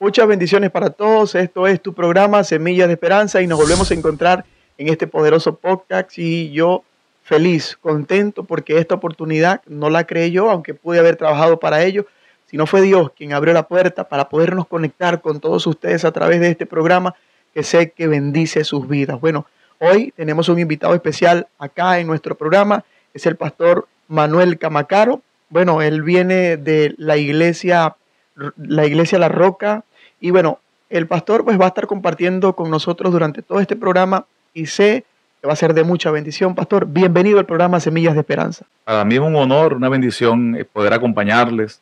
Muchas bendiciones para todos. Esto es tu programa Semillas de Esperanza y nos volvemos a encontrar en este poderoso podcast y yo feliz, contento porque esta oportunidad no la creé yo, aunque pude haber trabajado para ello, sino fue Dios quien abrió la puerta para podernos conectar con todos ustedes a través de este programa que sé que bendice sus vidas. Bueno, hoy tenemos un invitado especial acá en nuestro programa, es el pastor Manuel Camacaro. Bueno, él viene de la iglesia La Roca y bueno, el pastor pues va a estar compartiendo con nosotros durante todo este programa y sé que va a ser de mucha bendición. Pastor, bienvenido al programa Semillas de Esperanza. Para mí es un honor, una bendición poder acompañarles.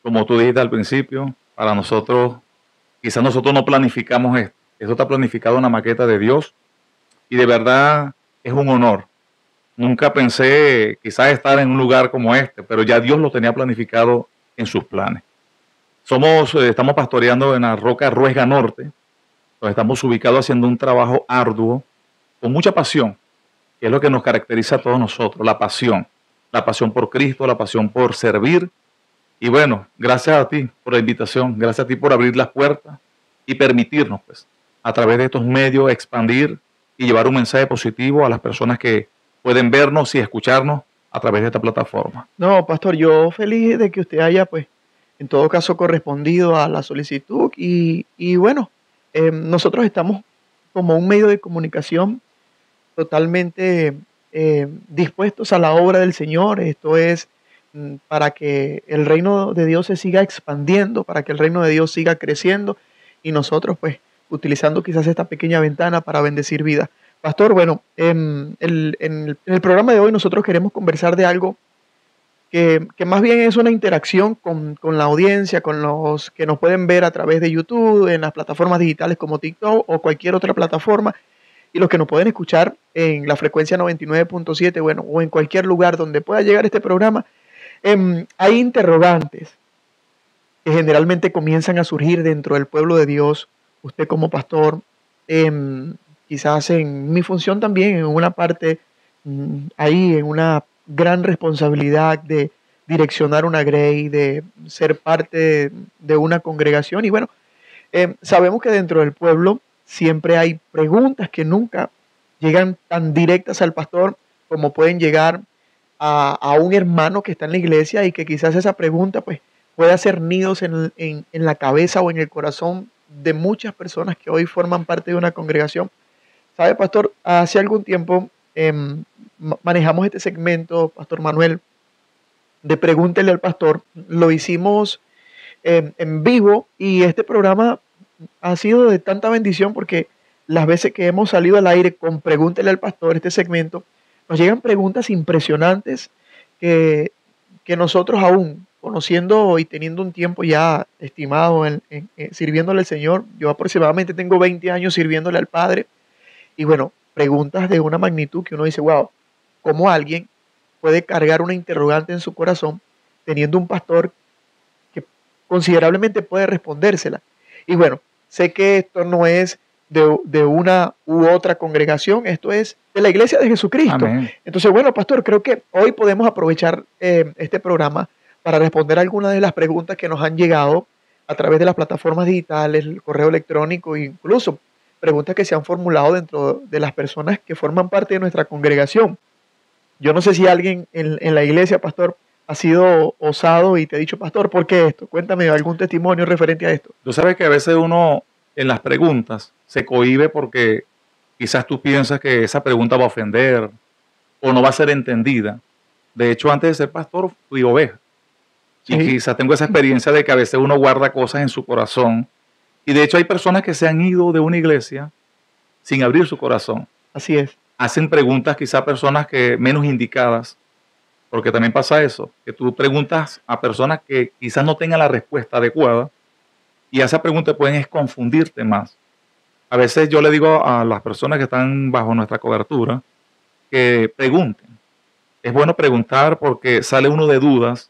Como tú dijiste al principio, para nosotros, quizás nosotros no planificamos esto. Esto está planificado en una maqueta de Dios y de verdad es un honor. Nunca pensé quizás estar en un lugar como este, pero ya Dios lo tenía planificado en sus planes. Estamos pastoreando en la Roca Ruesga Norte, donde estamos ubicados haciendo un trabajo arduo, con mucha pasión, que es lo que nos caracteriza a todos nosotros, la pasión por Cristo, la pasión por servir. Y bueno, gracias a ti por la invitación, gracias a ti por abrir las puertas y permitirnos, pues, a través de estos medios expandir y llevar un mensaje positivo a las personas que pueden vernos y escucharnos a través de esta plataforma. No, pastor, yo feliz de que usted haya, pues, en todo caso correspondido a la solicitud y bueno, nosotros estamos como un medio de comunicación totalmente dispuestos a la obra del Señor. Esto es para que el reino de Dios se siga expandiendo, para que el reino de Dios siga creciendo y nosotros pues utilizando quizás esta pequeña ventana para bendecir vidas. Pastor, bueno, en el programa de hoy nosotros queremos conversar de algo que más bien es una interacción con la audiencia, con los que nos pueden ver a través de YouTube, en las plataformas digitales como TikTok o cualquier otra plataforma, y los que nos pueden escuchar en la frecuencia 99.7, bueno, o en cualquier lugar donde pueda llegar este programa. Hay interrogantes que generalmente comienzan a surgir dentro del pueblo de Dios. Usted como pastor, quizás en mi función también, en una parte, ahí en una gran responsabilidad de direccionar una grey, de ser parte de una congregación. Y bueno, sabemos que dentro del pueblo siempre hay preguntas que nunca llegan tan directas al pastor como pueden llegar a un hermano que está en la iglesia y que quizás esa pregunta pues puede hacer nidos en la cabeza o en el corazón de muchas personas que hoy forman parte de una congregación. ¿Sabe, pastor? Hace algún tiempo manejamos este segmento, Pastor Manuel, de Pregúntele al Pastor. Lo hicimos en vivo y este programa ha sido de tanta bendición porque las veces que hemos salido al aire con Pregúntele al Pastor, este segmento, nos llegan preguntas impresionantes que nosotros aún, conociendo y teniendo un tiempo ya estimado sirviéndole al Señor, yo aproximadamente tengo 20 años sirviéndole al Padre, y bueno, preguntas de una magnitud que uno dice, wow, ¿cómo alguien puede cargar una interrogante en su corazón teniendo un pastor que considerablemente puede respondérsela? Y bueno, sé que esto no es de una u otra congregación, esto es de la Iglesia de Jesucristo. Amén. Entonces, bueno, pastor, creo que hoy podemos aprovechar este programa para responder algunas de las preguntas que nos han llegado a través de las plataformas digitales, el correo electrónico, e incluso preguntas que se han formulado dentro de las personas que forman parte de nuestra congregación. Yo no sé si alguien en la iglesia, pastor, ha sido osado y te ha dicho, pastor, ¿por qué esto? Cuéntame algún testimonio referente a esto. Tú sabes que a veces uno en las preguntas se cohíbe porque quizás tú piensas que esa pregunta va a ofender o no va a ser entendida. De hecho, antes de ser pastor, fui oveja. Sí. Y quizás tengo esa experiencia de que a veces uno guarda cosas en su corazón. Y de hecho hay personas que se han ido de una iglesia sin abrir su corazón. Así es. Hacen preguntas quizás a personas que menos indicadas, porque también pasa eso, que tú preguntas a personas que quizás no tengan la respuesta adecuada y esa pregunta pueden es confundirte más. A veces yo le digo a las personas que están bajo nuestra cobertura que pregunten. Es bueno preguntar porque sale uno de dudas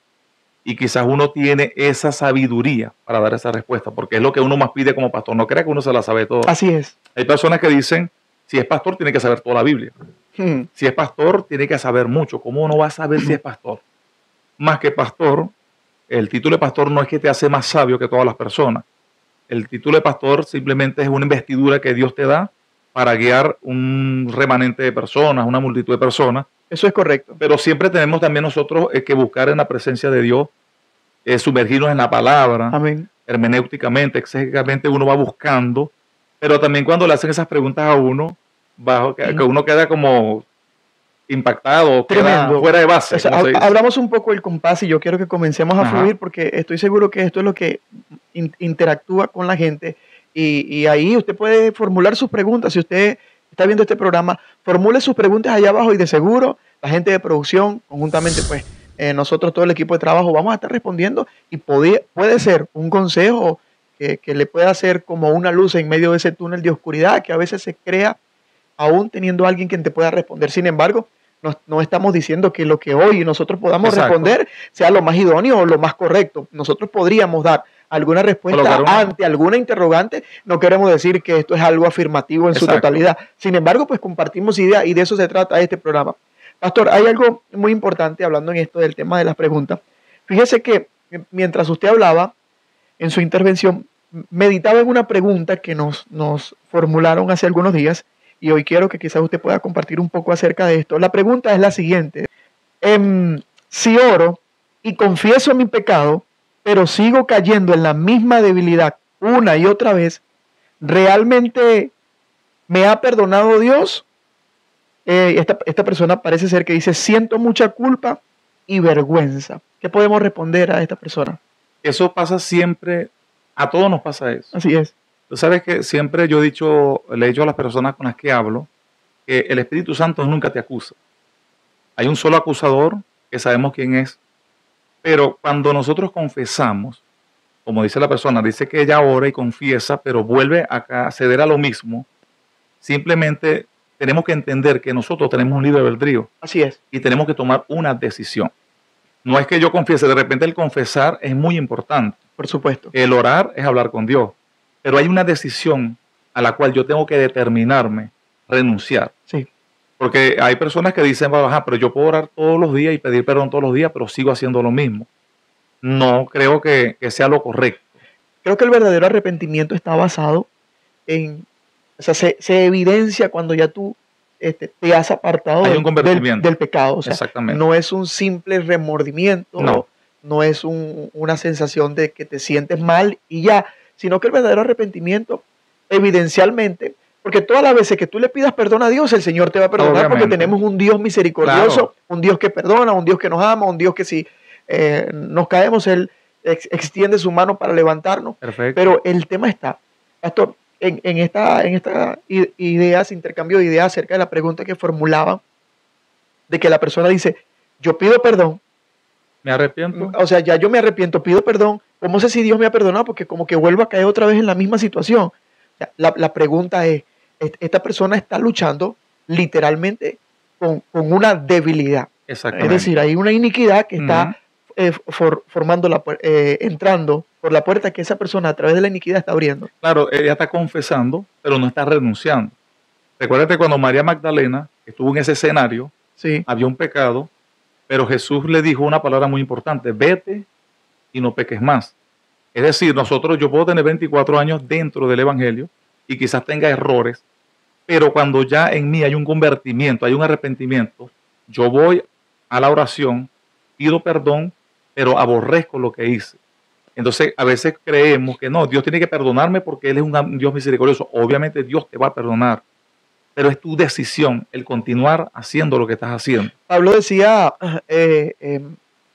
y quizás uno tiene esa sabiduría para dar esa respuesta, porque es lo que uno más pide como pastor. No crea que uno se la sabe todo. Así es. Hay personas que dicen, si es pastor tiene que saber toda la Biblia. Si es pastor tiene que saber mucho. ¿Cómo uno va a saber si es pastor? Más que pastor, el título de pastor no es que te hace más sabio que todas las personas, el título de pastor simplemente es una investidura que Dios te da para guiar un remanente de personas, una multitud de personas. Eso es correcto. Pero siempre tenemos también nosotros que buscar en la presencia de Dios, sumergirnos en la palabra, Amén. hermenéuticamente, exégicamente uno va buscando, pero también cuando le hacen esas preguntas a uno, que uno queda como impactado, queda Tremendo. fuera de base. O sea, como se dice. hablamos un poco del compás y yo quiero que comencemos a fluir porque estoy seguro que esto es lo que interactúa con la gente y ahí usted puede formular sus preguntas. Si usted está viendo este programa, formule sus preguntas allá abajo y de seguro la gente de producción, conjuntamente pues nosotros, todo el equipo de trabajo, vamos a estar respondiendo y puede ser un consejo que le pueda hacer como una luz en medio de ese túnel de oscuridad que a veces se crea aún teniendo alguien quien te pueda responder. Sin embargo, no estamos diciendo que lo que hoy nosotros podamos responder sea lo más idóneo o lo más correcto. Nosotros podríamos dar alguna respuesta ante alguna interrogante. No queremos decir que esto es algo afirmativo en su totalidad. Sin embargo, pues compartimos ideas y de eso se trata este programa. Pastor, hay algo muy importante hablando en esto del tema de las preguntas. Fíjese que mientras usted hablaba en su intervención, meditaba en una pregunta que nos formularon hace algunos días y hoy quiero que quizás usted pueda compartir un poco acerca de esto. La pregunta es la siguiente. Si oro y confieso mi pecado, pero sigo cayendo en la misma debilidad una y otra vez, ¿realmente me ha perdonado Dios? Esta persona parece ser que dice, siento mucha culpa y vergüenza. ¿Qué podemos responder a esta persona? Eso pasa siempre, a todos nos pasa eso. Así es. Tú sabes que siempre yo le he dicho a las personas con las que hablo, que el Espíritu Santo nunca te acusa. Hay un solo acusador que sabemos quién es, pero cuando nosotros confesamos, como dice la persona, dice que ella ora y confiesa, pero vuelve a ceder a lo mismo, simplemente tenemos que entender que nosotros tenemos un libre albedrío. Así es. Y tenemos que tomar una decisión. No es que yo confiese, de repente el confesar es muy importante. Por supuesto. El orar es hablar con Dios. Pero hay una decisión a la cual yo tengo que determinarme, renunciar. Sí. Porque hay personas que dicen, pero yo puedo orar todos los días y pedir perdón todos los días, pero sigo haciendo lo mismo. No creo que sea lo correcto. Creo que el verdadero arrepentimiento está basado en, o sea, se evidencia cuando ya tú te has apartado del pecado. O sea, exactamente. No es un simple remordimiento, no es una sensación de que te sientes mal y ya, sino que el verdadero arrepentimiento, evidencialmente, porque todas las veces que tú le pidas perdón a Dios, el Señor te va a perdonar. Obviamente. Porque tenemos un Dios misericordioso, un Dios que perdona, un Dios que nos ama, un Dios que si nos caemos, Él extiende su mano para levantarnos. Perfecto. Pero el tema está, Pastor, en esta idea, intercambio de ideas acerca de la pregunta que formulaban, de que la persona dice, yo pido perdón. Me arrepiento. O sea, ya yo me arrepiento, pido perdón. ¿Cómo sé si Dios me ha perdonado? Porque como que vuelvo a caer otra vez en la misma situación. O sea, la pregunta es, esta persona está luchando literalmente con una debilidad. Exactamente. Es decir, hay una iniquidad que está entrando por la puerta que esa persona a través de la iniquidad está abriendo. Claro, ella está confesando, pero no está renunciando. Recuérdate cuando María Magdalena estuvo en ese escenario, sí. Había un pecado, pero Jesús le dijo una palabra muy importante, vete y no peques más. Es decir, yo puedo tener 24 años dentro del Evangelio y quizás tenga errores, pero cuando ya en mí hay un convertimiento, hay un arrepentimiento, yo voy a la oración, pido perdón, pero aborrezco lo que hice. Entonces, a veces creemos que no, Dios tiene que perdonarme porque Él es un Dios misericordioso. Obviamente Dios te va a perdonar, pero es tu decisión el continuar haciendo lo que estás haciendo. Pablo decía,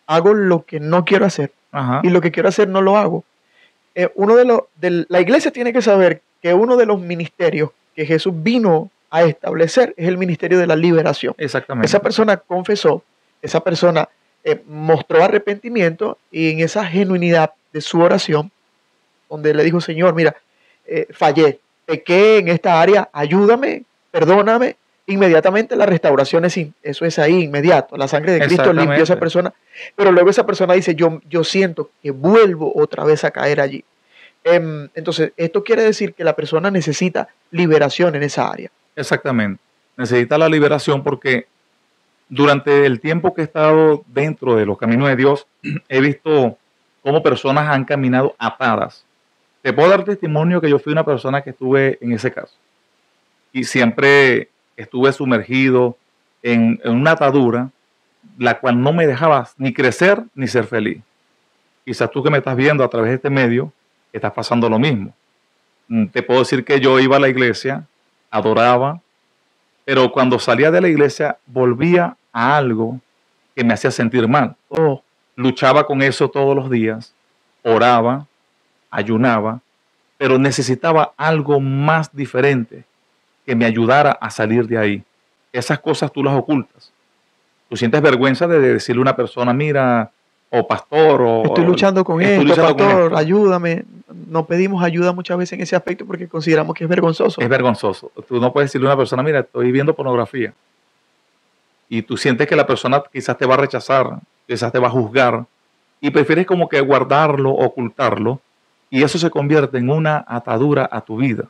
hago lo que no quiero hacer. Ajá. Y lo que quiero hacer no lo hago. La iglesia tiene que saber que uno de los ministerios que Jesús vino a establecer es el ministerio de la liberación. Exactamente. Esa persona confesó, esa persona mostró arrepentimiento y en esa genuinidad de su oración, donde le dijo, Señor, mira, fallé, pequé en esta área, ayúdame, perdóname, inmediatamente la restauración eso es ahí, inmediato. La sangre de Cristo limpió a esa persona, pero luego esa persona dice, yo siento que vuelvo otra vez a caer allí. Entonces, esto quiere decir que la persona necesita liberación en esa área. Exactamente, necesita la liberación porque durante el tiempo que he estado dentro de los caminos de Dios, he visto cómo personas han caminado atadas. Te puedo dar testimonio que yo fui una persona que estuve en ese caso. Y siempre estuve sumergido en una atadura, la cual no me dejaba ni crecer ni ser feliz. Quizás tú que me estás viendo a través de este medio, estás pasando lo mismo. Te puedo decir que yo iba a la iglesia, adoraba, pero cuando salía de la iglesia volvía a algo que me hacía sentir mal. Oh, Luchaba con eso todos los días, oraba, ayunaba, pero necesitaba algo más diferente que me ayudara a salir de ahí. Esas cosas tú las ocultas. Tú sientes vergüenza de decirle a una persona, mira, o pastor, estoy luchando con estoy esto, luchando con pastor, esto. ayúdame. No pedimos ayuda muchas veces en ese aspecto porque consideramos que es vergonzoso. Es vergonzoso. Tú no puedes decirle a una persona, mira, estoy viendo pornografía. Y tú sientes que la persona quizás te va a rechazar, quizás te va a juzgar, y prefieres como que guardarlo, ocultarlo, y eso se convierte en una atadura a tu vida,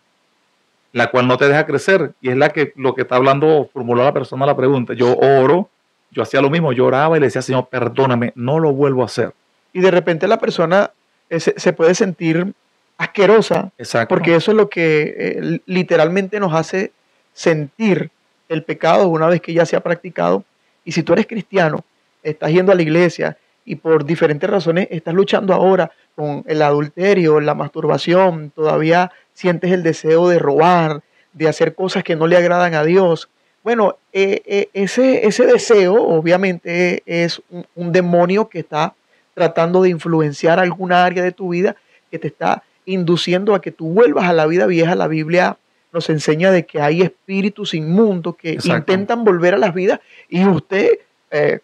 la cual no te deja crecer, y es lo que está hablando, formuló la persona la pregunta. Yo oro, yo hacía lo mismo, yo oraba y le decía, Señor, perdóname, no lo vuelvo a hacer. Y de repente la persona se puede sentir asquerosa, Exacto. porque eso es lo que literalmente nos hace sentir el pecado una vez que ya se ha practicado. Y si tú eres cristiano, estás yendo a la iglesia y por diferentes razones estás luchando ahora con el adulterio, la masturbación, todavía sientes el deseo de robar, de hacer cosas que no le agradan a Dios. Bueno, ese deseo obviamente es un demonio que está tratando de influenciar alguna área de tu vida, que te está induciendo a que tú vuelvas a la vida vieja. La Biblia nos enseña de que hay espíritus inmundos que Exacto. intentan volver a las vidas, y usted,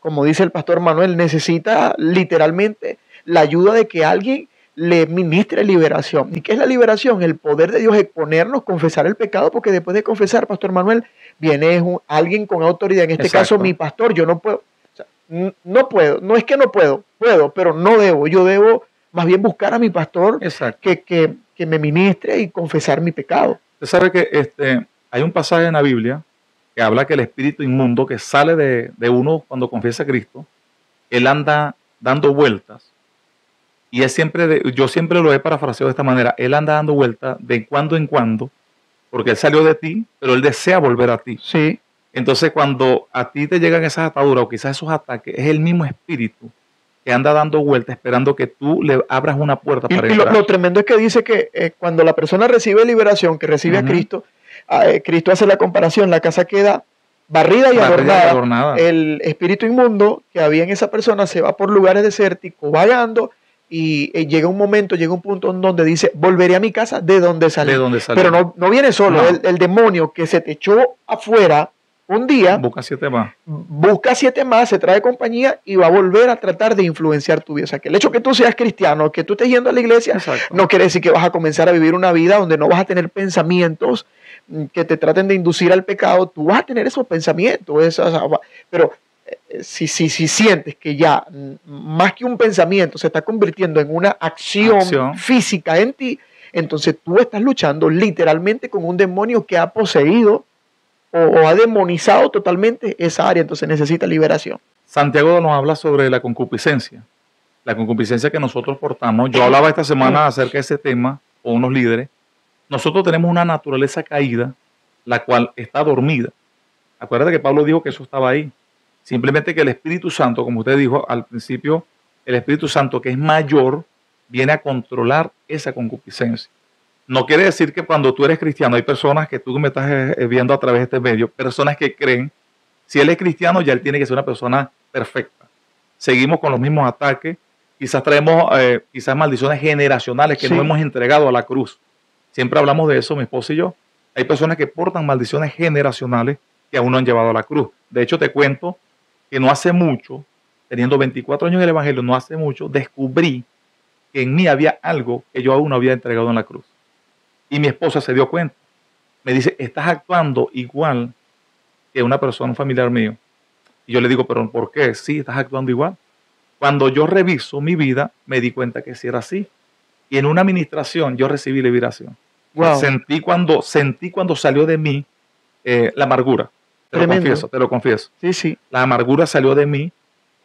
como dice el pastor Manuel, necesita literalmente la ayuda de que alguien le ministre liberación. ¿Y qué es la liberación? El poder de Dios, exponernos, confesar el pecado, porque después de confesar, pastor Manuel, viene alguien con autoridad, en este caso Exacto. mi pastor. Yo no puedo, o sea, no puedo, no es que no puedo, pero no debo. Yo debo más bien buscar a mi pastor Exacto. que me ministre y confesar mi pecado. Usted sabe que hay un pasaje en la Biblia que habla que el espíritu inmundo que sale de uno cuando confiesa a Cristo, él anda dando vueltas. Y es yo siempre lo he parafraseado de esta manera, él anda dando vueltas de cuando en cuando, porque él salió de ti, pero él desea volver a ti. Sí. Entonces cuando a ti te llegan esas ataduras o quizás esos ataques, es el mismo espíritu que anda dando vueltas esperando que tú le abras una puerta para Y entrar. lo tremendo es que dice que cuando la persona recibe liberación, que recibe a Cristo, Cristo hace la comparación, la casa queda barrida y adornada. El espíritu inmundo que había en esa persona se va por lugares desérticos, vagando, y llega un momento, llega un punto en donde dice, volveré a mi casa de donde salí. Pero no viene solo, no. El demonio que se te echó afuera un día, busca 7 más, se trae compañía y va a volver a tratar de influenciar tu vida. O sea, que el hecho que tú seas cristiano, que tú estés yendo a la iglesia, no quiere decir que vas a comenzar a vivir una vida donde no vas a tener pensamientos que te traten de inducir al pecado. Tú vas a tener esos pensamientos, pero si sientes que ya más que un pensamiento se está convirtiendo en una acción física en ti, entonces tú estás luchando literalmente con un demonio que ha poseído o ha demonizado totalmente esa área, entonces necesita liberación. Santiago nos habla sobre la concupiscencia que nosotros portamos. Yo hablaba esta semana acerca de ese tema con unos líderes. Nosotros tenemos una naturaleza caída, la cual está dormida. Acuérdate que Pablo dijo que eso estaba ahí. Simplemente que el Espíritu Santo, como usted dijo al principio, el Espíritu Santo, que es mayor, viene a controlar esa concupiscencia. No quiere decir que cuando tú eres cristiano, hay personas que tú me estás viendo a través de este medio, personas que creen, si él es cristiano, ya él tiene que ser una persona perfecta. Seguimos con los mismos ataques, quizás traemos quizás maldiciones generacionales que no hemos entregado a la cruz. Siempre hablamos de eso, mi esposa y yo. Hay personas que portan maldiciones generacionales que aún no han llevado a la cruz. De hecho, te cuento que no hace mucho, teniendo 24 años en el Evangelio, no hace mucho, descubrí que en mí había algo que yo aún no había entregado en la cruz. Y mi esposa se dio cuenta. Me dice, estás actuando igual que una persona, un familiar mío. Y yo le digo, ¿pero por qué? Sí, estás actuando igual. Cuando yo reviso mi vida, me di cuenta que sí era así. Y en una administración yo recibí liberación. Wow. Sentí cuando salió de mí la amargura. Te lo confieso. Sí. La amargura salió de mí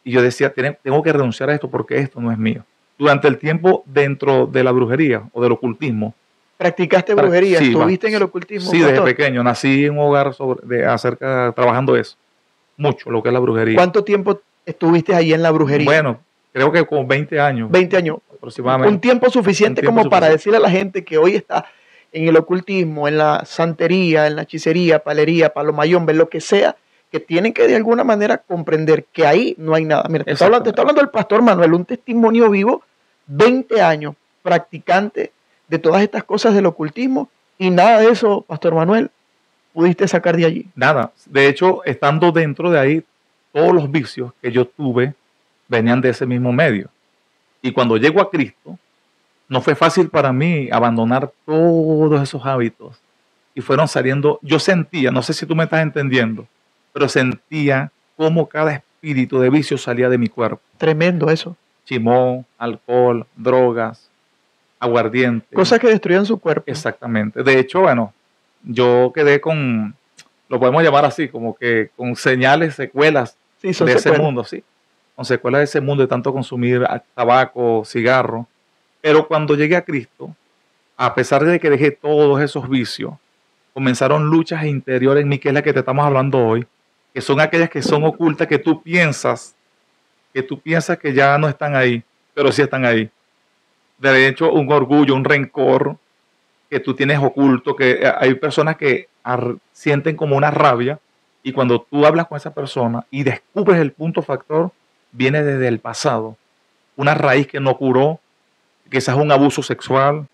y yo decía, tengo que renunciar a esto porque esto no es mío. durante el tiempo dentro de la brujería o del ocultismo. ¿Practicaste brujería? Sí, ¿Estuviste en el ocultismo, sí, desde pastor? pequeño. Nací en un hogar trabajando eso. Mucho lo que es la brujería. ¿Cuánto tiempo estuviste ahí en la brujería? Bueno, creo que como 20 años. 20 años. Aproximadamente. Un tiempo suficiente para decirle a la gente que hoy está en el ocultismo, en la santería, en la hechicería, palería, palomayombe, lo que sea, que tienen que de alguna manera comprender que ahí no hay nada. Mira, te está hablando el pastor Manuel, un testimonio vivo, 20 años practicante de todas estas cosas del ocultismo, y nada de eso, pastor Manuel, pudiste sacar de allí. Nada. De hecho, estando dentro de ahí, todos los vicios que yo tuve venían de ese mismo medio. Y cuando llego a Cristo, no fue fácil para mí abandonar todos esos hábitos. Y fueron saliendo, yo sentía, no sé si tú me estás entendiendo, pero sentía cómo cada espíritu de vicio salía de mi cuerpo. Tremendo eso. Chimón, alcohol, drogas, aguardiente. Cosas que destruían su cuerpo. Exactamente. De hecho, bueno, yo quedé con, lo podemos llamar así, como que con señales, secuelas de ese mundo, sí. Con secuelas de ese mundo de tanto consumir tabaco, cigarro. Pero cuando llegué a Cristo, a pesar de que dejé todos esos vicios, comenzaron luchas interiores en mí, que es la que te estamos hablando hoy, que son aquellas que son ocultas, que tú piensas que ya no están ahí, pero sí están ahí. De hecho, un orgullo, un rencor que tú tienes oculto, que hay personas que sienten como una rabia, y cuando tú hablas con esa persona y descubres el punto factor, viene desde el pasado, una raíz que no curó, quizás un abuso sexual,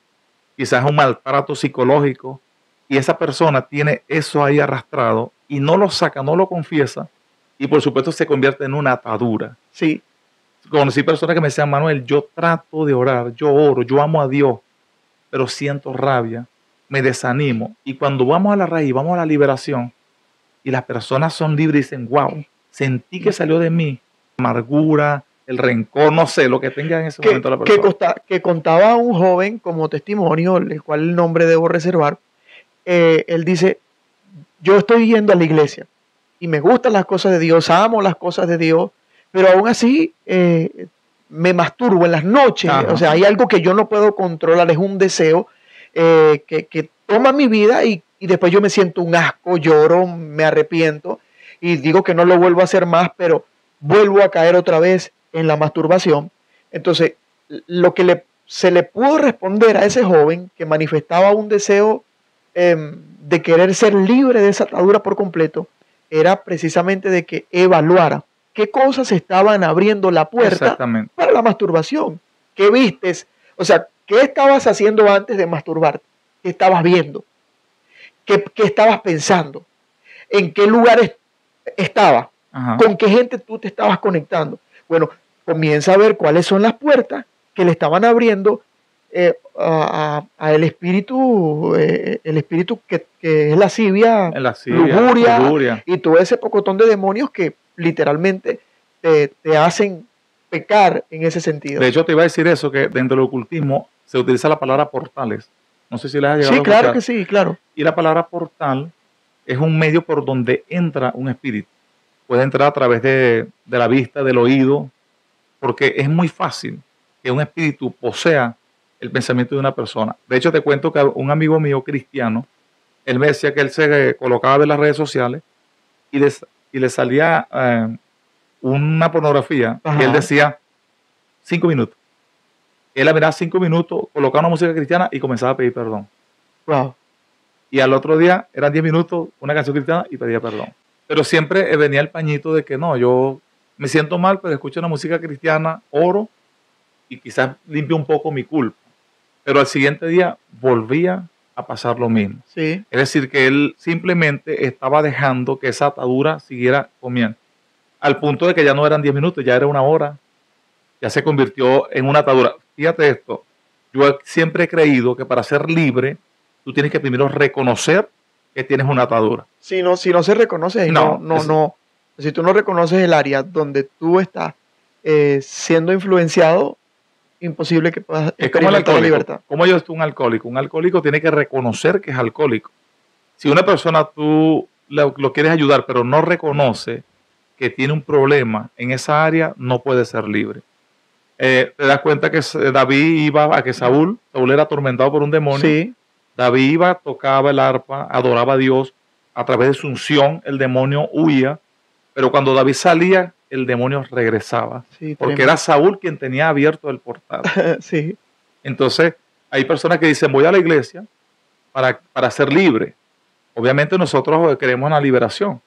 quizás un maltrato psicológico, y esa persona tiene eso ahí arrastrado y no lo saca, no lo confiesa, y por supuesto se convierte en una atadura. Sí. Conocí personas que me decían, Manuel, yo trato de orar, yo oro, yo amo a Dios, pero siento rabia, me desanimo, y cuando vamos a la raíz, vamos a la liberación, y las personas son libres y dicen, wow, sentí que salió de mí amargura, el rencor, no sé, lo que tenga en ese momento la persona. Que contaba un joven como testimonio, el cual el nombre debo reservar. Él dice, yo estoy yendo a la iglesia y me gustan las cosas de Dios, amo las cosas de Dios, pero aún así me masturbo en las noches. Ajá. O sea, hay algo que yo no puedo controlar, es un deseo que toma mi vida y después yo me siento un asco, lloro, me arrepiento y digo que no lo vuelvo a hacer más, pero vuelvo a caer otra vez en la masturbación. Entonces, lo que se le pudo responder a ese joven que manifestaba un deseo de querer ser libre de esa atadura por completo, era precisamente de que evaluara qué cosas estaban abriendo la puerta para la masturbación. ¿Qué vistes? O sea, ¿qué estabas haciendo antes de masturbarte? ¿Qué estabas viendo? ¿Qué estabas pensando? ¿En qué lugares estabas? Ajá. ¿Con qué gente tú te estabas conectando? Bueno, comienza a ver cuáles son las puertas que le estaban abriendo a el espíritu que es la lascivia, lujuria, y todo ese pocotón de demonios que literalmente te hacen pecar en ese sentido. De hecho, te iba a decir eso, que dentro del ocultismo se utiliza la palabra portales. No sé si la has llegado a escuchar. Sí, claro que sí, claro. Y la palabra portal es un medio por donde entra un espíritu. Puede entrar a través de la vista, del oído, porque es muy fácil que un espíritu posea el pensamiento de una persona. De hecho, te cuento que un amigo mío cristiano, él me decía que él se colocaba a ver las redes sociales y le salía una pornografía. Ajá. Y él decía 5 minutos. Él la miraba 5 minutos, colocaba una música cristiana y comenzaba a pedir perdón. Wow. Y al otro día eran 10 minutos, una canción cristiana y pedía perdón. Pero siempre venía el pañito de que no, yo me siento mal, pero escucho una música cristiana, oro y quizás limpio un poco mi culpa. Pero al siguiente día volvía a pasar lo mismo. Sí. Es decir, que él simplemente estaba dejando que esa atadura siguiera comiendo. Al punto de que ya no eran 10 minutos, ya era 1 hora. Ya se convirtió en una atadura. Fíjate esto, yo siempre he creído que para ser libre, tú tienes que primero reconocer que tienes una atadura. Si no se reconoce, no. Si tú no reconoces el área donde tú estás siendo influenciado, imposible que puedas experimentar la libertad. ¿Cómo yo estoy un alcohólico? Un alcohólico tiene que reconocer que es alcohólico. Si una persona tú lo quieres ayudar, pero no reconoce que tiene un problema en esa área, no puede ser libre. Te das cuenta que David iba a que Saúl era atormentado por un demonio. Sí, David iba, tocaba el arpa, adoraba a Dios, a través de su unción el demonio huía, pero cuando David salía, el demonio regresaba, sí, porque tremendo. era Saúl quien tenía abierto el portal. Sí, Entonces, hay personas que dicen, voy a la iglesia para ser libre. Obviamente nosotros queremos la liberación,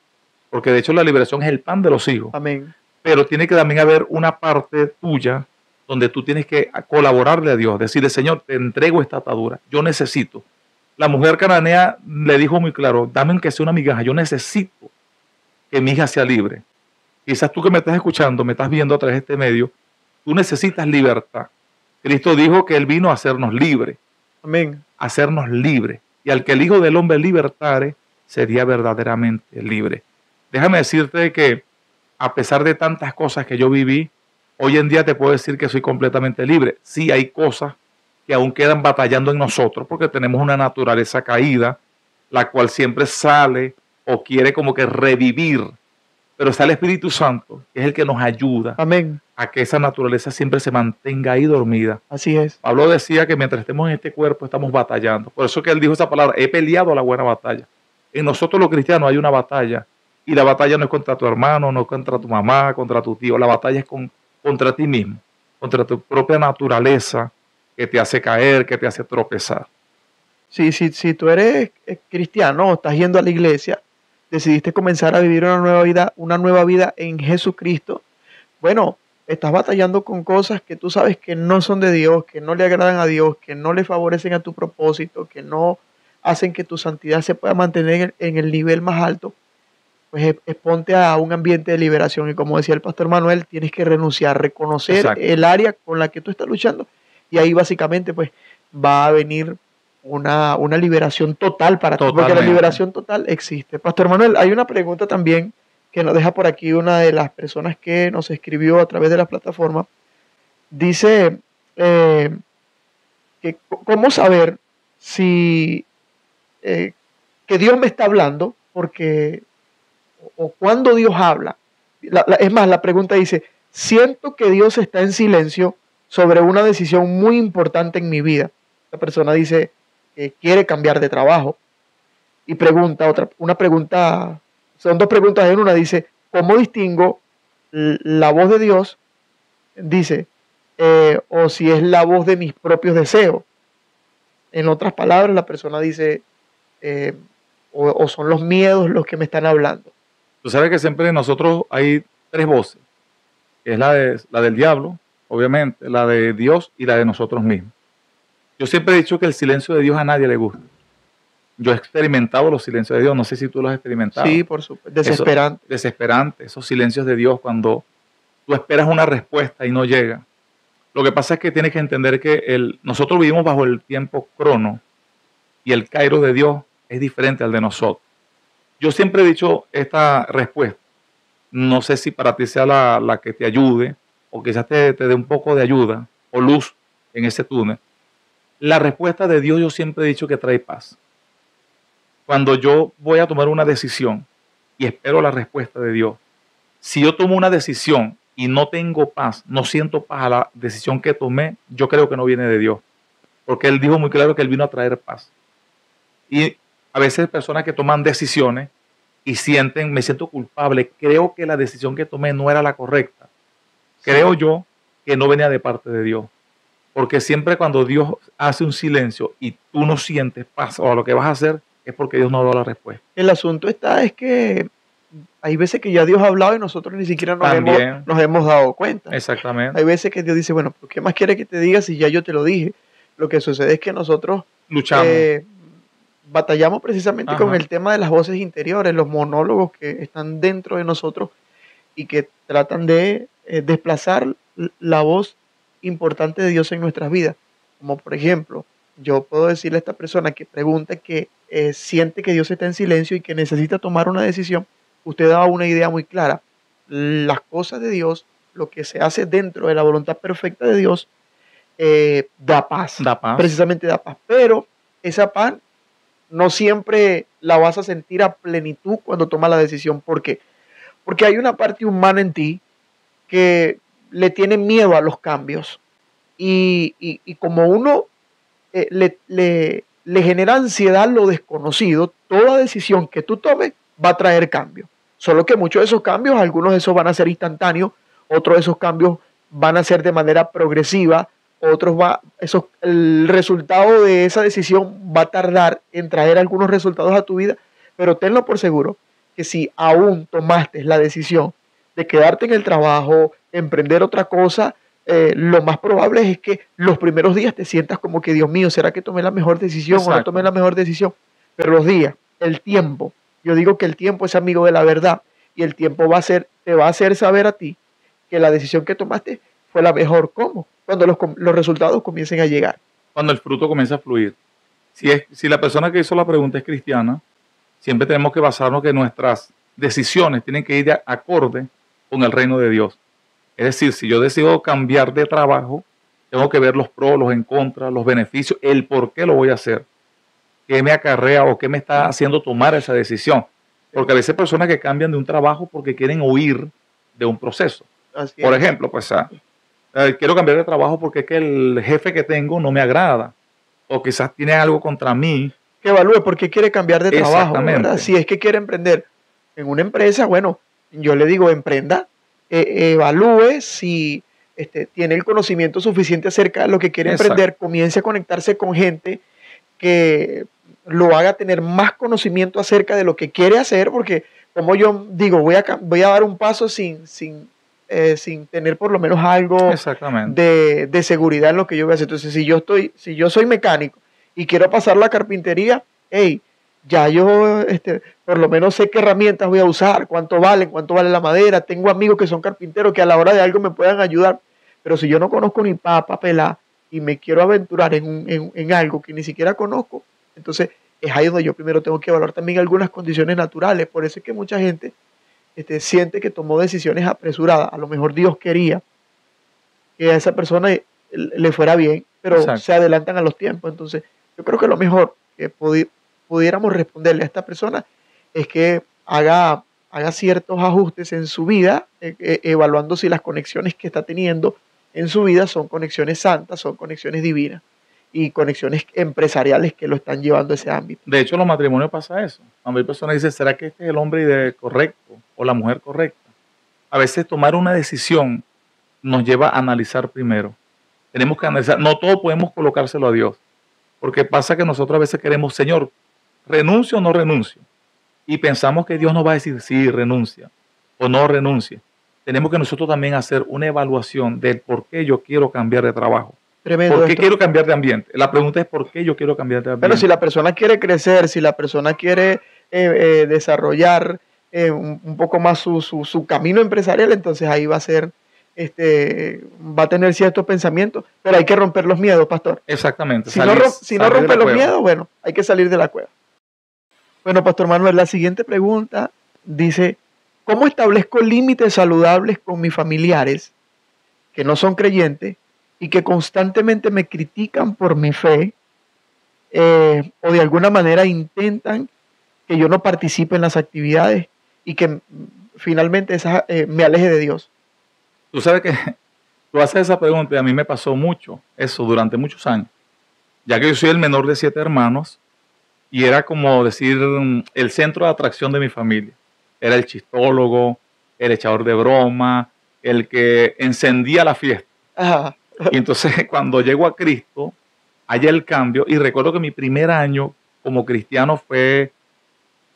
porque de hecho la liberación es el pan de los hijos, amén. pero tiene que también haber una parte tuya donde tú tienes que colaborarle a Dios, decirle, Señor, te entrego esta atadura, yo necesito. La mujer cananea le dijo muy claro, dame aunque sea una migaja, yo necesito que mi hija sea libre. Quizás tú que me estás escuchando, me estás viendo a través de este medio, tú necesitas libertad. Cristo dijo que Él vino a hacernos libres, Amén. a hacernos libres. Y al que el Hijo del Hombre libertare, sería verdaderamente libre. Déjame decirte que a pesar de tantas cosas que yo viví, hoy en día te puedo decir que soy completamente libre. Sí hay cosas que aún quedan batallando en nosotros porque tenemos una naturaleza caída, la cual siempre sale o quiere como que revivir. Pero está el Espíritu Santo, que es el que nos ayuda Amén. a que esa naturaleza siempre se mantenga ahí dormida. Así es. Pablo decía que mientras estemos en este cuerpo estamos batallando. Por eso que él dijo esa palabra, he peleado la buena batalla. En nosotros los cristianos hay una batalla. Y la batalla no es contra tu hermano, no es contra tu mamá, contra tu tío. La batalla es contra ti mismo, contra tu propia naturaleza que te hace caer, que te hace tropezar. Sí, si tú eres cristiano, estás yendo a la iglesia, decidiste comenzar a vivir una nueva vida en Jesucristo, bueno, estás batallando con cosas que tú sabes que no son de Dios, que no le agradan a Dios, que no le favorecen a tu propósito, que no hacen que tu santidad se pueda mantener en el nivel más alto, pues exponte a un ambiente de liberación. Y como decía el pastor Manuel, tienes que renunciar, reconocer Exacto. el área con la que tú estás luchando. Y ahí básicamente pues va a venir una liberación total para ti, porque la Totalmente. liberación total existe. Pastor Manuel, hay una pregunta también que nos deja por aquí una de las personas que nos escribió a través de la plataforma. Dice que cómo saber si que Dios me está hablando, porque o cuando Dios habla. Es más, la pregunta dice, siento que Dios está en silencio sobre una decisión muy importante en mi vida. La persona dice que quiere cambiar de trabajo y pregunta una pregunta, son dos preguntas en una. Dice, ¿cómo distingo la voz de Dios? Dice, o si es la voz de mis propios deseos. En otras palabras, la persona dice, o son los miedos los que me están hablando. Tú sabes que siempre en nosotros hay tres voces, que es la del diablo, obviamente, la de Dios y la de nosotros mismos. Yo siempre he dicho que el silencio de Dios a nadie le gusta. Yo he experimentado los silencios de Dios, no sé si tú los has experimentado. Sí, por supuesto, desesperante. Desesperante, esos silencios de Dios cuando tú esperas una respuesta y no llega. Lo que pasa es que tienes que entender que nosotros vivimos bajo el tiempo crono y el kairos de Dios es diferente al de nosotros. Yo siempre he dicho esta respuesta. No sé si para ti sea la que te ayude o quizás te dé un poco de ayuda o luz en ese túnel. La respuesta de Dios yo siempre he dicho que trae paz. Cuando yo voy a tomar una decisión y espero la respuesta de Dios, si yo tomo una decisión y no tengo paz, no siento paz a la decisión que tomé, yo creo que no viene de Dios. Porque Él dijo muy claro que Él vino a traer paz. Y a veces personas que toman decisiones y me siento culpable, creo que la decisión que tomé no era la correcta. Creo yo que no venía de parte de Dios. Porque siempre cuando Dios hace un silencio y tú no sientes paz o lo que vas a hacer, es porque Dios no ha dado la respuesta. El asunto es que hay veces que ya Dios ha hablado y nosotros ni siquiera nos hemos dado cuenta. Exactamente. Hay veces que Dios dice, bueno, ¿por qué más quiere que te diga si ya yo te lo dije? Lo que sucede es que nosotros luchamos. Batallamos precisamente con el tema de las voces interiores, los monólogos que están dentro de nosotros y que tratan de desplazar la voz importante de Dios en nuestras vidas. Como por ejemplo, yo puedo decirle a esta persona que pregunta que siente que Dios está en silencio y que necesita tomar una decisión. Usted da una idea muy clara. Las cosas de Dios, lo que se hace dentro de la voluntad perfecta de Dios, da paz. Da paz. Precisamente da paz. Pero esa paz no siempre la vas a sentir a plenitud cuando tomas la decisión. ¿Por qué? Porque hay una parte humana en ti que le tiene miedo a los cambios. Y como uno le genera ansiedad lo desconocido, toda decisión que tú tomes va a traer cambio. Solo que muchos de esos cambios, algunos de esos van a ser instantáneos, otros de esos cambios van a ser de manera progresiva, el resultado de esa decisión va a tardar en traer algunos resultados a tu vida, pero tenlo por seguro que si aún tomaste la decisión de quedarte en el trabajo, emprender otra cosa, lo más probable es que los primeros días te sientas como que, Dios mío, ¿será que tomé la mejor decisión o no tomé la mejor decisión? Pero los días, el tiempo, yo digo que el tiempo es amigo de la verdad y el tiempo te va a hacer saber a ti que la decisión que tomaste fue la mejor. ¿Cómo? Cuando los resultados comiencen a llegar. Cuando el fruto comienza a fluir. Si la persona que hizo la pregunta es cristiana, siempre tenemos que basarnos que nuestras decisiones tienen que ir de acorde con el reino de Dios. Es decir, si yo decido cambiar de trabajo, tengo que ver los pros, los en contra, los beneficios, el por qué lo voy a hacer, qué me acarrea o qué me está haciendo tomar esa decisión. Porque a veces hay personas que cambian de un trabajo porque quieren huir de un proceso. Por ejemplo, pues quiero cambiar de trabajo porque es que el jefe que tengo no me agrada o quizás tiene algo contra mí. Que evalúe por qué quiere cambiar de trabajo, ¿verdad? Si es que quiere emprender en una empresa, bueno, yo le digo emprenda, evalúe si tiene el conocimiento suficiente acerca de lo que quiere emprender, comience a conectarse con gente que lo haga tener más conocimiento acerca de lo que quiere hacer, porque como yo digo, voy a dar un paso sin tener por lo menos algo de seguridad en lo que yo voy a hacer. Entonces, si yo soy mecánico y quiero pasar la carpintería, hey, ya yo por lo menos sé qué herramientas voy a usar, cuánto vale la madera, tengo amigos que son carpinteros que a la hora de algo me puedan ayudar, pero si yo no conozco ni papa pelá y me quiero aventurar en algo que ni siquiera conozco, entonces es ahí donde yo primero tengo que evaluar también algunas condiciones naturales. Por eso es que mucha gente siente que tomó decisiones apresuradas. A lo mejor Dios quería que a esa persona le fuera bien, pero se adelantan a los tiempos. Entonces, yo creo que lo mejor que pudiéramos responderle a esta persona es que haga ciertos ajustes en su vida, evaluando si las conexiones que está teniendo en su vida son conexiones santas, son conexiones divinas y conexiones empresariales que lo están llevando a ese ámbito. De hecho, en los matrimonios pasa eso. Cuando hay personas que dicen, ¿será que este es el hombre correcto o la mujer correcta? A veces tomar una decisión nos lleva a analizar primero. Tenemos que analizar, no todo podemos colocárselo a Dios, porque pasa que nosotros a veces queremos, Señor, renuncio o no renuncio, y pensamos que Dios nos va a decir, sí, renuncia o no renuncia. Tenemos que nosotros también hacer una evaluación del por qué yo quiero cambiar de trabajo. Tremendo. ¿Por qué quiero cambiar de ambiente? La pregunta es ¿por qué yo quiero cambiar de ambiente? Pero si la persona quiere crecer, si la persona quiere desarrollar un poco más su camino empresarial, entonces ahí va a tener ciertos pensamientos, pero hay que romper los miedos, pastor. Exactamente. Si no rompe los miedos, bueno, hay que salir de la cueva. Bueno, pastor Manuel, la siguiente pregunta dice, ¿cómo establezco límites saludables con mis familiares que no son creyentes y que constantemente me critican por mi fe o de alguna manera intentan que yo no participe en las actividades y que finalmente me aleje de Dios? Tú sabes que tú haces esa pregunta y a mí me pasó mucho eso durante muchos años, ya que yo soy el menor de 7 hermanos y era como decir el centro de atracción de mi familia. Era el chistólogo, el echador de broma, el que encendía la fiesta. Ajá. Y entonces cuando llego a Cristo, hay el cambio y recuerdo que mi primer año como cristiano fue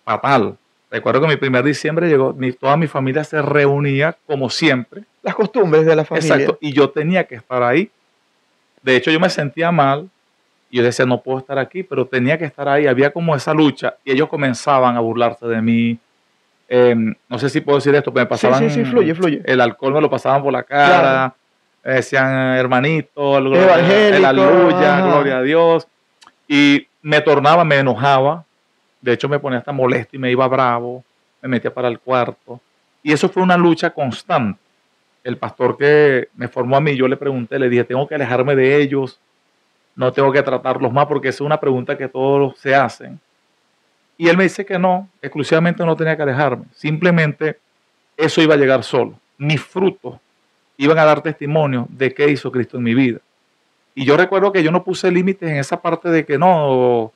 fatal. Recuerdo que mi primer diciembre toda mi familia se reunía como siempre. Las costumbres de la familia. Exacto, y yo tenía que estar ahí. De hecho, yo me sentía mal y yo decía, no puedo estar aquí, pero tenía que estar ahí. Había como esa lucha y ellos comenzaban a burlarse de mí. No sé si puedo decir esto, pero me pasaban sí, fluye. El alcohol me lo pasaban por la cara. Claro. Decían, hermanito, el aleluya, gloria a Dios. Y me enojaba. De hecho, me ponía hasta molesto y me iba bravo. Me metía para el cuarto. Y eso fue una lucha constante. El pastor que me formó a mí, yo le pregunté, le dije, ¿tengo que alejarme de ellos? No tengo que tratarlos más, porque esa es una pregunta que todos se hacen. Y él me dice que no, exclusivamente no tenía que alejarme. Simplemente eso iba a llegar solo. Mis frutos iban a dar testimonio de qué hizo Cristo en mi vida. Y yo recuerdo que yo no puse límites en esa parte de que no,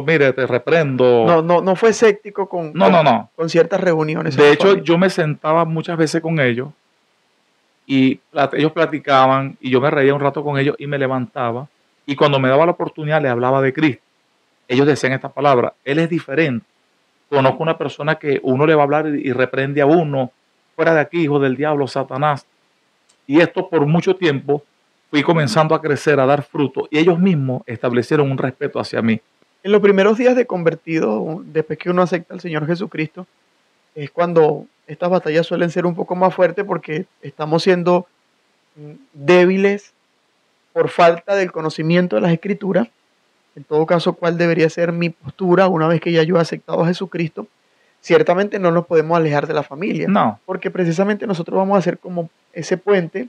mire, te reprendo. No fue escéptico No. con ciertas reuniones. De hecho, yo me sentaba muchas veces con ellos y ellos platicaban y yo me reía un rato con ellos y me levantaba. Y cuando me daba la oportunidad les hablaba de Cristo. Ellos decían esta palabra: Él es diferente. Conozco una persona que uno le va a hablar y reprende a uno: fuera de aquí, hijo del diablo, Satanás. Y esto por mucho tiempo fui comenzando a crecer, a dar fruto, y ellos mismos establecieron un respeto hacia mí. En los primeros días de convertido, después que uno acepta al Señor Jesucristo, es cuando estas batallas suelen ser un poco más fuertes porque estamos siendo débiles por falta del conocimiento de las Escrituras. En todo caso, ¿cuál debería ser mi postura una vez que ya yo he aceptado a Jesucristo? Ciertamente no nos podemos alejar de la familia, No. porque precisamente nosotros vamos a ser como ese puente,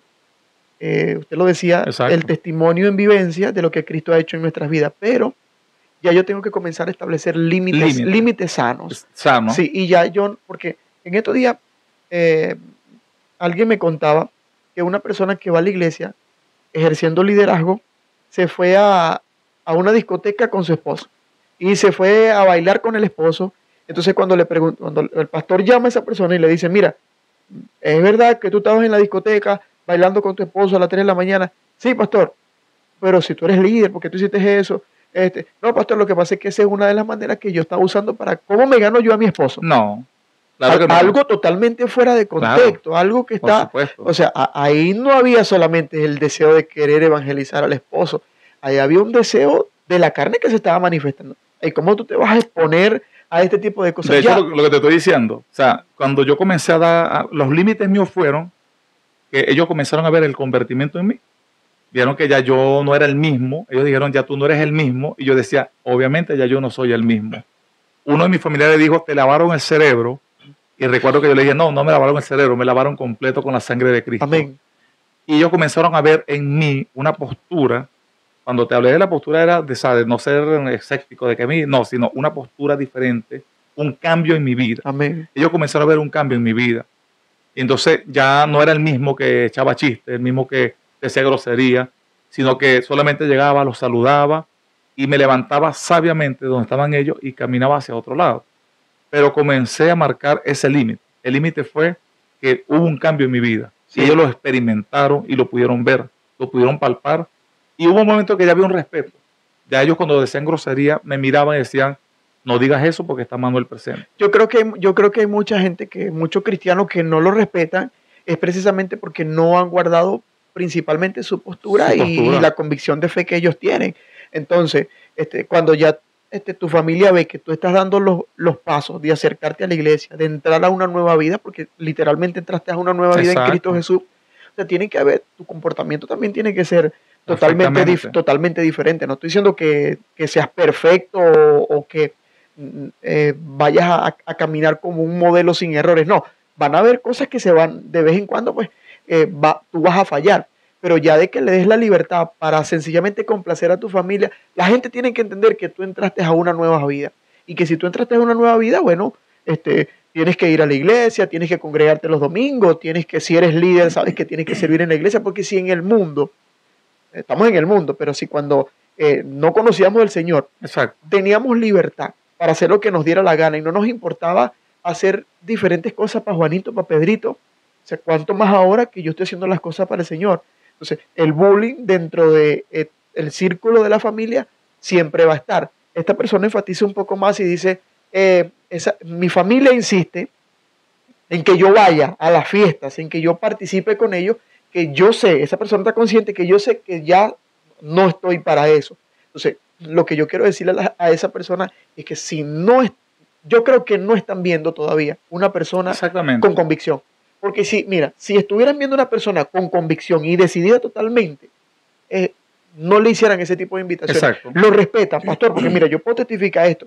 usted lo decía, Exacto. el testimonio en vivencia de lo que Cristo ha hecho en nuestras vidas, pero ya yo tengo que comenzar a establecer límites sanos. Sano. Sí, y ya yo, porque en estos días alguien me contaba que una persona que va a la iglesia ejerciendo liderazgo se fue a una discoteca con su esposo y se fue a bailar con el esposo. Entonces cuando el pastor llama a esa persona y le dice: mira, ¿es verdad que tú estabas en la discoteca bailando con tu esposo a las 3 de la mañana? Sí, pastor, pero si tú eres líder, ¿por qué tú hiciste eso? No, pastor, lo que pasa es que esa es una de las maneras que yo estaba usando para cómo me gano yo a mi esposo. No, claro que no. Algo totalmente fuera de contexto, algo que está, o sea, ahí no había solamente el deseo de querer evangelizar al esposo, ahí había un deseo de la carne que se estaba manifestando. ¿Y cómo tú te vas a exponer a este tipo de cosas? De hecho, lo que te estoy diciendo, o sea, cuando yo comencé a dar, los límites míos fueron que ellos comenzaron a ver el convertimiento en mí. Vieron que ya yo no era el mismo. Ellos dijeron: ya tú no eres el mismo. Y yo decía: obviamente ya yo no soy el mismo. Uno de mis familiares dijo: te lavaron el cerebro. Y recuerdo que yo le dije: no me lavaron el cerebro, me lavaron completo con la sangre de Cristo. Amén. Y ellos comenzaron a ver en mí una postura. Cuando te hablé de la postura era de no ser escéptico, de que mí, no, sino una postura diferente, un cambio en mi vida. Amén. Ellos comenzaron a ver un cambio en mi vida. Y entonces ya no era el mismo que echaba chistes, el mismo que decía grosería, sino que solamente llegaba, los saludaba y me levantaba sabiamente donde estaban ellos y caminaba hacia otro lado. Pero comencé a marcar ese límite. El límite fue que hubo un cambio en mi vida. Sí. Y ellos lo experimentaron y lo pudieron ver, lo pudieron palpar. Y hubo un momento que ya había un respeto. Ya ellos, cuando decían grosería, me miraban y decían: no digas eso porque está Manuel presente. Yo creo que hay mucha gente, muchos cristianos que no lo respetan, es precisamente porque no han guardado principalmente su postura. Y la convicción de fe que ellos tienen. Entonces, cuando ya tu familia ve que tú estás dando los pasos de acercarte a la iglesia, de entrar a una nueva vida, porque literalmente entraste a una nueva vida en Cristo Jesús, o sea, tiene que haber, tu comportamiento también tiene que ser totalmente diferente. No estoy diciendo que seas perfecto o que vayas a caminar como un modelo sin errores. No, van a haber cosas que se van de vez en cuando, pues tú vas a fallar. Pero ya de que le des la libertad para sencillamente complacer a tu familia, la gente tiene que entender que tú entraste a una nueva vida. Y que si tú entraste a una nueva vida, bueno, tienes que ir a la iglesia, tienes que congregarte los domingos, si eres líder, sabes que tienes que servir en la iglesia, porque si en el mundo, estamos en el mundo, pero si cuando no conocíamos al Señor, exacto, teníamos libertad para hacer lo que nos diera la gana y no nos importaba hacer diferentes cosas para Juanito, para Pedrito, o sea, cuánto más ahora que yo estoy haciendo las cosas para el Señor. Entonces, el bullying dentro del círculo de la familia siempre va a estar. Esta persona enfatiza un poco más y dice: mi familia insiste en que yo vaya a las fiestas, en que yo participe con ellos, que yo sé, esa persona está consciente que yo sé que ya no estoy para eso. Entonces, lo que yo quiero decirle a esa persona es que yo creo que no están viendo todavía una persona con convicción. Porque si estuvieran viendo una persona con convicción y decidida totalmente, no le hicieran ese tipo de invitaciones. Exacto. Lo respetan, pastor, porque mira, yo puedo testificar esto.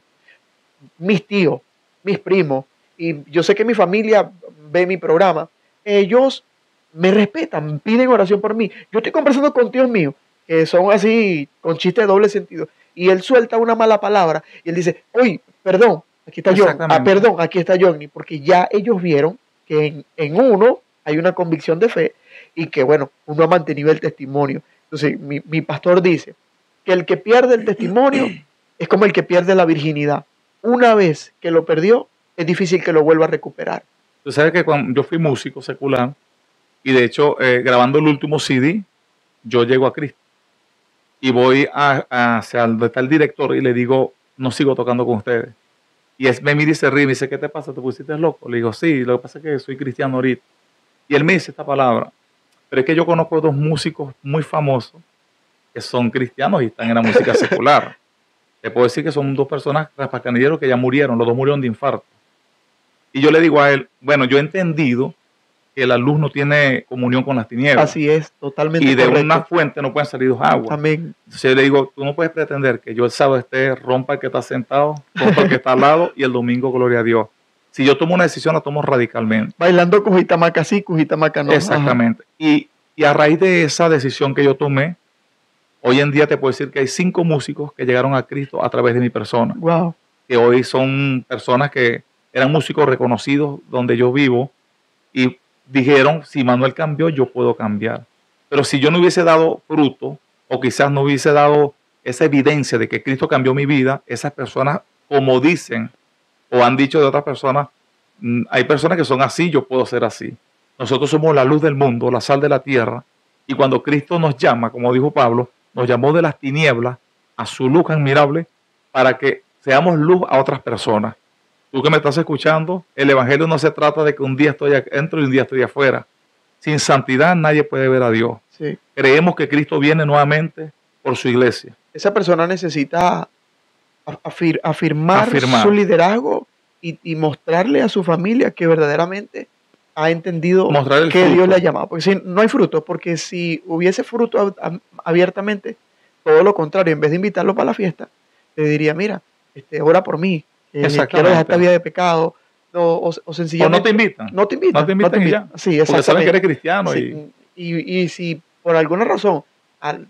Mis tíos, mis primos, y yo sé que mi familia ve mi programa, ellos me respetan, piden oración por mí. Yo estoy conversando con tíos míos, que son así, con chistes de doble sentido, y él suelta una mala palabra, y él dice: oye, perdón, aquí está John, perdón, aquí está Johnny, porque ya ellos vieron que en uno hay una convicción de fe y que, bueno, uno ha mantenido el testimonio. Entonces, mi pastor dice que el que pierde el testimonio es como el que pierde la virginidad. Una vez que lo perdió, es difícil que lo vuelva a recuperar. Tú sabes que cuando yo fui músico secular y de hecho grabando el último CD, yo llego a Cristo y voy hacia donde está el director y le digo, no sigo tocando con ustedes. Y él me mira y se ríe y me dice, ¿qué te pasa? ¿Te pusiste loco? Le digo, sí, lo que pasa es que soy cristiano ahorita. Y él me dice esta palabra, pero es que yo conozco dos músicos muy famosos que son cristianos y están en la música secular. Te puedo decir que son dos personas raspacanilleros que ya murieron, los dos murieron de infarto. Y yo le digo a él, bueno, yo he entendido que la luz no tiene comunión con las tinieblas. Así es, totalmente Y de correcto. una fuente no pueden salir dos aguas. Amén. Entonces yo le digo, tú no puedes pretender que yo el sábado rompa el que está sentado, rompa el que está al lado y el domingo, gloria a Dios. Si yo tomo una decisión, la tomo radicalmente. Bailando cujitamaca sí, cujitamaca no. Exactamente. Y a raíz de esa decisión que yo tomé, hoy en día te puedo decir que hay 5 músicos que llegaron a Cristo a través de mi persona. Wow. Que hoy son personas que eran músicos reconocidos donde yo vivo y dijeron, si Manuel cambió, yo puedo cambiar. Pero si yo no hubiese dado fruto o quizás no hubiese dado esa evidencia de que Cristo cambió mi vida, esas personas, como dicen o han dicho de otras personas, hay personas que son así, yo puedo ser así. Nosotros somos la luz del mundo, la sal de la tierra, y cuando Cristo nos llama, como dijo Pablo, nos llamó de las tinieblas a su luz admirable para que seamos luz a otras personas. Tú que me estás escuchando, el evangelio no se trata de que un día estoy adentro y un día estoy afuera. Sin santidad nadie puede ver a Dios. Sí. Creemos que Cristo viene nuevamente por su iglesia. Esa persona necesita afirmar su liderazgo y mostrarle a su familia que verdaderamente ha entendido que Dios le ha llamado. Porque si no hay fruto, porque si hubiese fruto abiertamente, todo lo contrario, en vez de invitarlo para la fiesta, le diría, mira, ora por mí, quiero dejar esta vida de pecado, o sencillamente... O no te invitan. No te invitan. No te invitan y ya. Sí, porque saben que eres cristiano. Sí, y si por alguna razón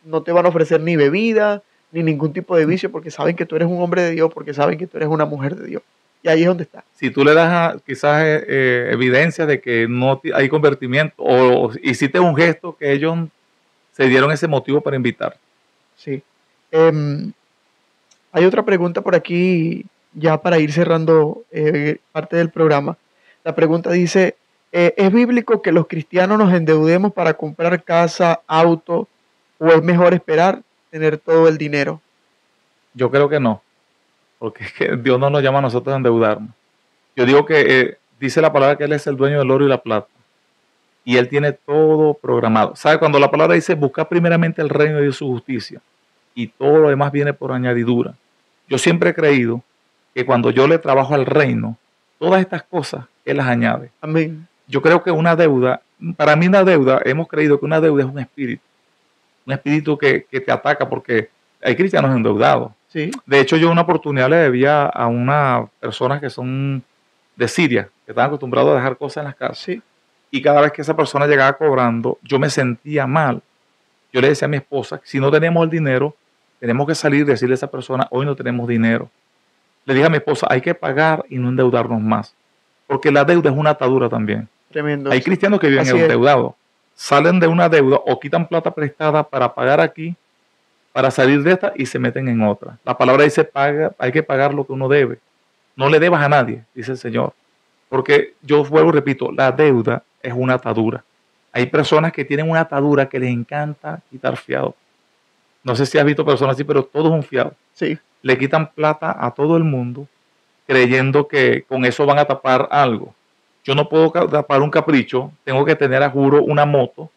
no te van a ofrecer ni bebida, ni ningún tipo de vicio, porque saben que tú eres un hombre de Dios, porque saben que tú eres una mujer de Dios. Y ahí es donde está. Si tú le das quizás evidencia de que no hay convertimiento, o hiciste un gesto que ellos se dieron ese motivo para invitar. Sí. Hay otra pregunta por aquí, ya para ir cerrando parte del programa. La pregunta dice, ¿es bíblico que los cristianos nos endeudemos para comprar casa, auto, o es mejor esperar tener todo el dinero? Yo creo que no, porque es que Dios no nos llama a nosotros a endeudarnos. Yo digo que dice la palabra que Él es el dueño del oro y la plata, y Él tiene todo programado. ¿Sabe? Cuando la palabra dice, busca primeramente el reino de Dios y su justicia, y todo lo demás viene por añadidura. Yo siempre he creído que cuando yo le trabajo al reino, todas estas cosas Él las añade. Amén. Yo creo que una deuda, para mí una deuda, hemos creído que una deuda es un espíritu que te ataca, porque hay cristianos endeudados. Sí. De hecho, yo una oportunidad le debía a unas personas que son de Siria, que estaban acostumbrados a dejar cosas en las casas. Sí. Y cada vez que esa persona llegaba cobrando, yo me sentía mal. Yo le decía a mi esposa, si no tenemos el dinero, tenemos que salir y decirle a esa persona, hoy no tenemos dinero. Le dije a mi esposa, hay que pagar y no endeudarnos más, porque la deuda es una atadura también. Tremendo. Hay cristianos que viven endeudados, salen de una deuda o quitan plata prestada para pagar aquí, para salir de esta y se meten en otra. La palabra dice, hay que pagar lo que uno debe. No le debas a nadie, dice el Señor. Porque yo vuelvo y repito, la deuda es una atadura. Hay personas que tienen una atadura que les encanta quitar fiado. No sé si has visto personas así, pero todo es un fiado. Sí. Le quitan plata a todo el mundo creyendo que con eso van a tapar algo. Yo no puedo tapar un capricho, tengo que tener a juro una moto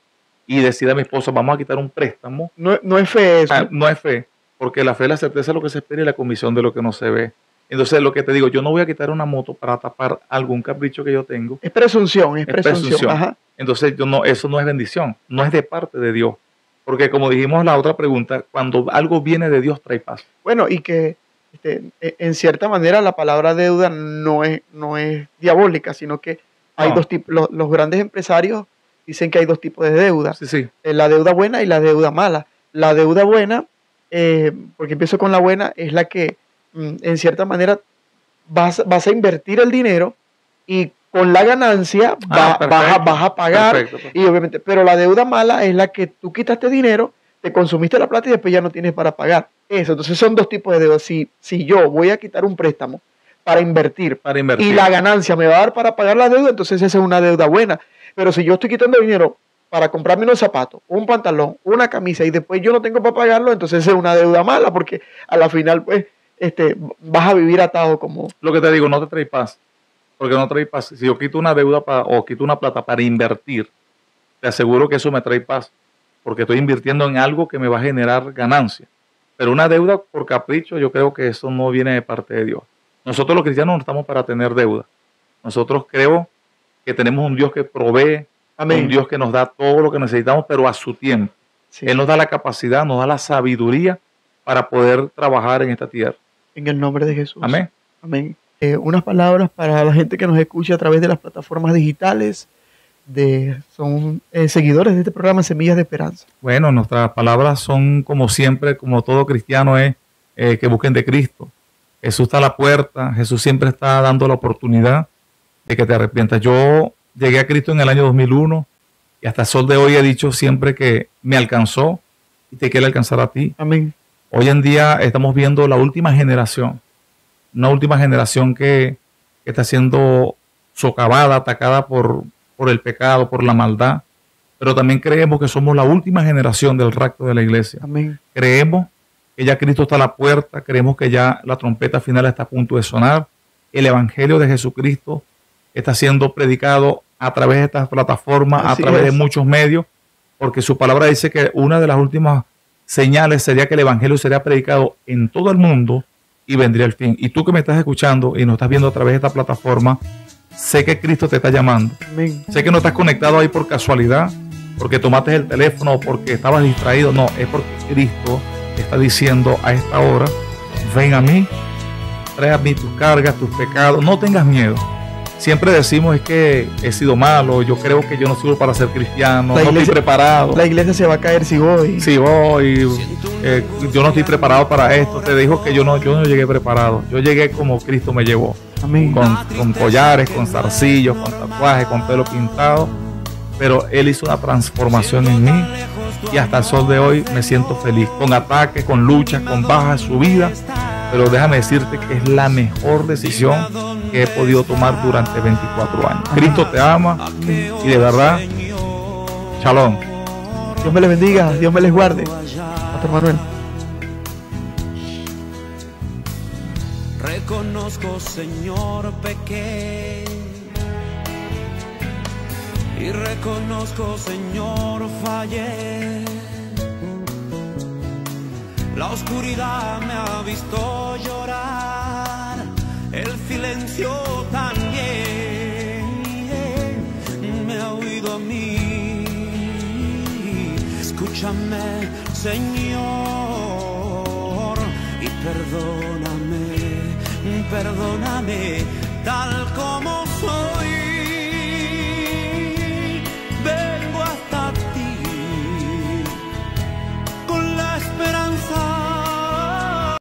y decir a mi esposa, vamos a quitar un préstamo. No es fe eso. No es fe, porque la fe es la certeza de lo que se espera y la convicción de lo que no se ve. Entonces, lo que te digo, yo no voy a quitar una moto para tapar algún capricho que yo tengo. Es presunción, es presunción. Ajá. Entonces, eso no es bendición, no es de parte de Dios. Porque como dijimos en la otra pregunta, cuando algo viene de Dios trae paz. Bueno, y que en cierta manera la palabra deuda no es diabólica, sino que hay dos tipos. Los grandes empresarios dicen que hay dos tipos de deuda. Sí, sí. La deuda buena y la deuda mala. La deuda buena, porque empiezo con la buena, es la que en cierta manera vas a invertir el dinero y con la ganancia vas a pagar. Perfecto. Y obviamente, pero la deuda mala es la que tú quitaste dinero, te consumiste la plata y después ya no tienes para pagar. Eso, entonces son dos tipos de deudas. Si yo voy a quitar un préstamo para invertir y la ganancia me va a dar para pagar la deuda, entonces esa es una deuda buena. Pero si yo estoy quitando dinero para comprarme unos zapatos, un pantalón, una camisa y después yo no tengo para pagarlo, entonces esa es una deuda mala porque a la final pues vas a vivir atado como... Lo que te digo, no te trae paz. Porque no trae paz. Si yo quito una deuda o quito una plata para invertir, te aseguro que eso me trae paz. Porque estoy invirtiendo en algo que me va a generar ganancia. Pero una deuda por capricho, yo creo que eso no viene de parte de Dios. Nosotros los cristianos no estamos para tener deuda. Nosotros creo que tenemos un Dios que provee, Amén. Un Dios que nos da todo lo que necesitamos, pero a su tiempo. Sí. Él nos da la capacidad, nos da la sabiduría para poder trabajar en esta tierra. En el nombre de Jesús. Amén. Amén. Unas palabras para la gente que nos escucha a través de las plataformas digitales, son seguidores de este programa Semillas de Esperanza. Bueno, nuestras palabras son como siempre, como todo cristiano es, que busquen de Cristo. Jesús está a la puerta, Jesús siempre está dando la oportunidad de que te arrepientas. Yo llegué a Cristo en el año 2001 y hasta el sol de hoy he dicho siempre que me alcanzó y te quiere alcanzar a ti. Amén. Hoy en día estamos viendo la última generación, una última generación que está siendo socavada, atacada por el pecado, por la maldad, pero también creemos que somos la última generación del rapto de la iglesia. Amén. Creemos que ya Cristo está a la puerta, creemos que ya la trompeta final está a punto de sonar, el evangelio de Jesucristo está siendo predicado a través de estas plataformas, a través de muchos medios, porque su palabra dice que una de las últimas señales sería que el evangelio sería predicado en todo el mundo y vendría el fin. Y tú que me estás escuchando y nos estás viendo a través de esta plataforma, sé que Cristo te está llamando. Amén. Sé que no estás conectado ahí por casualidad, porque tomaste el teléfono o porque estabas distraído. No, es porque Cristo te está diciendo a esta hora, ven a mí, trae a mí tus cargas, tus pecados, no tengas miedo. Siempre decimos es que he sido malo, yo creo que yo no sirvo para ser cristiano, no estoy preparado. La iglesia se va a caer si voy. Si voy, yo no estoy preparado para esto. Te dijo que yo no llegué preparado. Yo llegué como Cristo me llevó. Amén. Con collares, con zarcillos, con tatuajes, con pelo pintado. Pero Él hizo una transformación en mí y hasta el sol de hoy me siento feliz. Con ataques, con luchas, con bajas, subidas. Pero déjame decirte que es la mejor decisión que he podido tomar durante 24 años. Cristo te ama y de verdad, shalom. Dios me les bendiga, Dios me les guarde. Pastor Manuel. Reconozco, Señor, pequé. Y reconozco, Señor, fallé. La oscuridad me ha visto llorar, el silencio también me ha oído a mí. Escúchame, Señor, y perdóname, tal como